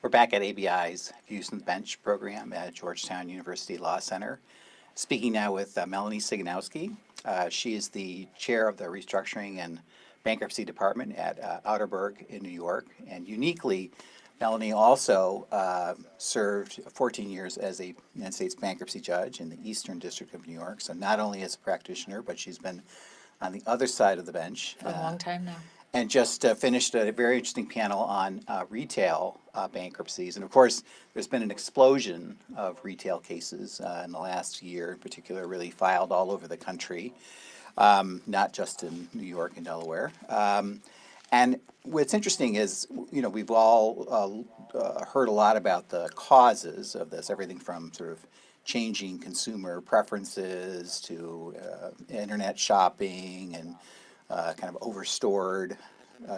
We're back at ABI's Views from the Bench program at Georgetown University Law Center. Speaking now with Melanie Cyganowski. She is the chair of the Restructuring and Bankruptcy Department at Otterbourg in New York. And uniquely, Melanie also served 14 years as a United States bankruptcy judge in the Eastern District of New York. So not only as a practitioner, but she's been on the other side of the bench. For a long time now. And just finished a very interesting panel on retail bankruptcies. And of course, there's been an explosion of retail cases in the last year in particular, really filed all over the country, not just in New York and Delaware. And what's interesting is, we've all heard a lot about the causes of this, everything from sort of changing consumer preferences to internet shopping and kind of overstored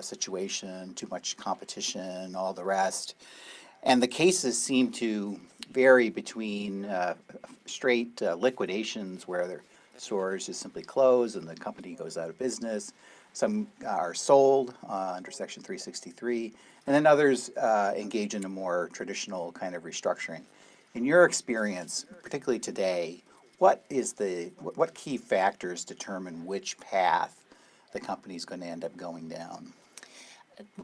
situation, too much competition, all the rest. And the cases seem to vary between straight liquidations where their stores just simply close and the company goes out of business. Some are sold under Section 363, and then others engage in a more traditional kind of restructuring. In your experience, particularly today, what key factors determine which path the company is going to end up going down?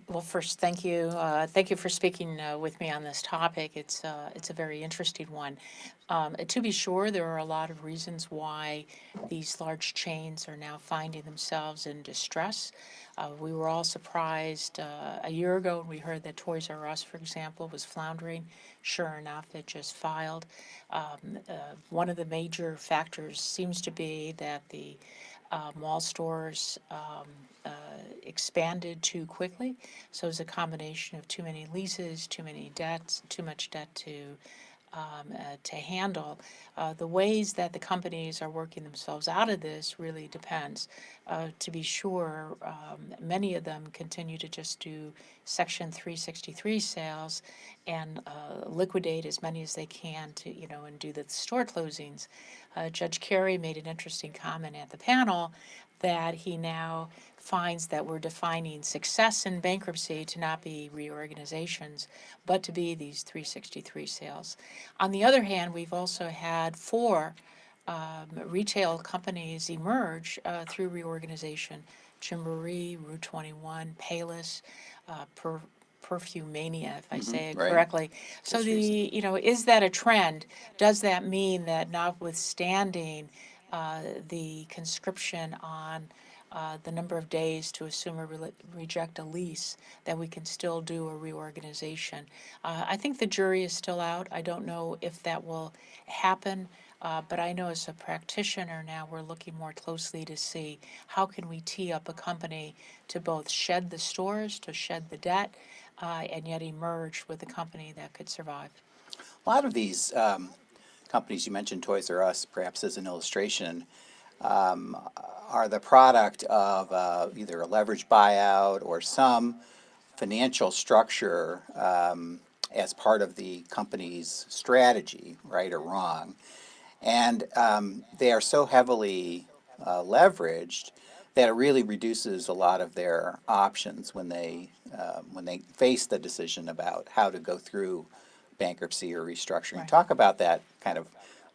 Well, first, thank you. Thank you for speaking with me on this topic. It's a very interesting one. To be sure, there are a lot of reasons why these large chains are now finding themselves in distress. We were all surprised a year ago when we heard that Toys R Us, for example, was floundering. Sure enough, it just filed. One of the major factors seems to be that the mall stores expanded too quickly. So it was a combination of too many leases, too many debts, too much debt to handle. The ways that the companies are working themselves out of this really depends. To be sure, many of them continue to just do Section 363 sales and liquidate as many as they can to, and do the store closings. Judge Carey made an interesting comment at the panel that he now finds that we're defining success in bankruptcy to not be reorganizations, but to be these 363 sales. On the other hand, we've also had 4 retail companies emerge through reorganization: Gymboree, Rue 21, Payless, Perfumania, if I say it right. correctly. So Just recently. is that a trend? Does that mean that notwithstanding the conscription on the number of days to assume or reject a lease, that we can still do a reorganization? I think the jury is still out. I don't know if that will happen. But I know as a practitioner now, we're looking more closely to see how can we tee up a company to both shed the stores, to shed the debt, and yet emerge with a company that could survive. A lot of these companies, you mentioned Toys R Us, perhaps as an illustration, are the product of either a leveraged buyout or some financial structure as part of the company's strategy, right or wrong. And they are so heavily leveraged that it really reduces a lot of their options when they face the decision about how to go through bankruptcy or restructuring. Right. Talk about that kind of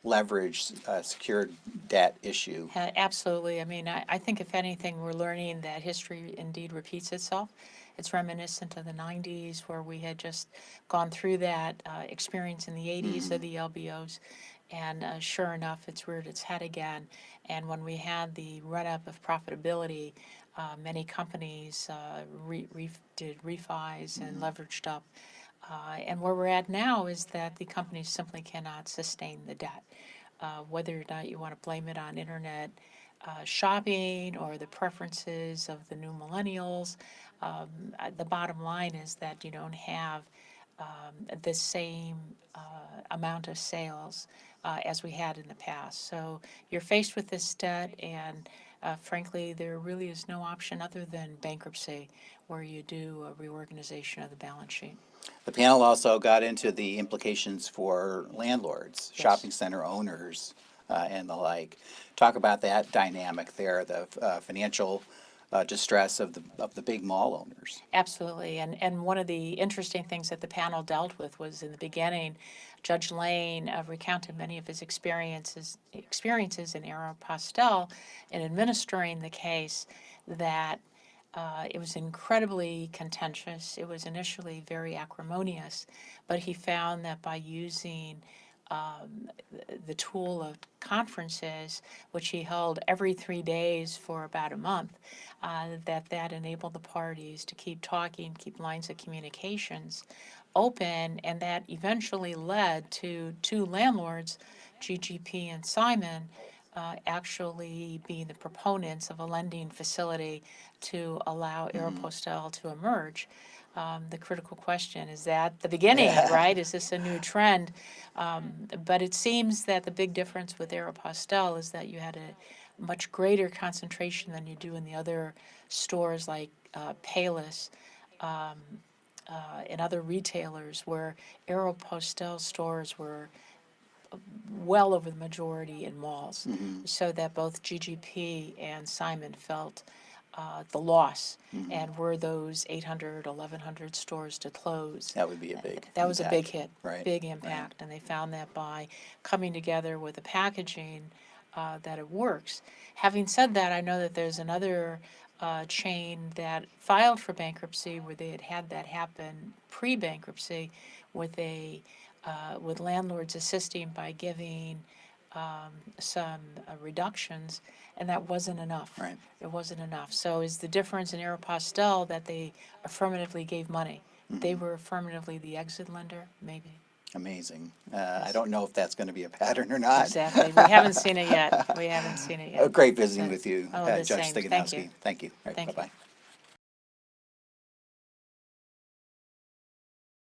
leveraged secured debt issue. Absolutely. I mean, I think if anything, we're learning that history indeed repeats itself. It's reminiscent of the 90s, where we had just gone through that experience in the 80s of the LBOs. And sure enough, it's reared its head again. And when we had the run-up of profitability, many companies did refis and leveraged up. And where we're at now is that the companies simply cannot sustain the debt. Whether or not you want to blame it on internet shopping or the preferences of the new millennials, the bottom line is that you don't have the same amount of sales as we had in the past. So you're faced with this debt, and frankly, there really is no option other than bankruptcy, where you do a reorganization of the balance sheet. The panel also got into the implications for landlords, Yes. shopping center owners, and the like. Talk about that dynamic there, the financial distress of the big mall owners. Absolutely. And one of the interesting things that the panel dealt with was in the beginning, Judge Lane recounted many of his experiences in Aeropostale in administering the case, that it was incredibly contentious. It was initially very acrimonious, but he found that by using the tool of conferences, which he held every 3 days for about a month, that enabled the parties to keep talking, keep lines of communications open, and that eventually led to two landlords, GGP and Simon, actually being the proponents of a lending facility to allow Aeropostale to emerge. The critical question, is that the beginning, right? Is this a new trend? But it seems that the big difference with Aeropostale is that you had a much greater concentration than you do in the other stores like Payless and other retailers, where Aeropostale stores were well over the majority in malls, so that both GGP and Simon felt the loss. And were those 800, 1,100 stores to close, That would be a big that was a big impact. hit, Right. big impact. And they found that by coming together with the packaging, that it works. Having said that, I know that there's another chain that filed for bankruptcy, where they had that happen pre-bankruptcy, with with landlords assisting by giving some reductions, and that wasn't enough. Right. It wasn't enough. So is the difference in Aeropostale that they affirmatively gave money? They were affirmatively the exit lender, maybe. Amazing. I don't know if that's going to be a pattern or not. Exactly. We haven't seen it yet. We haven't seen it yet. Great visiting So- with you, Oh, the Judge same. Thank you. Cyganowski. Thank you. All right, Thank you. bye-bye.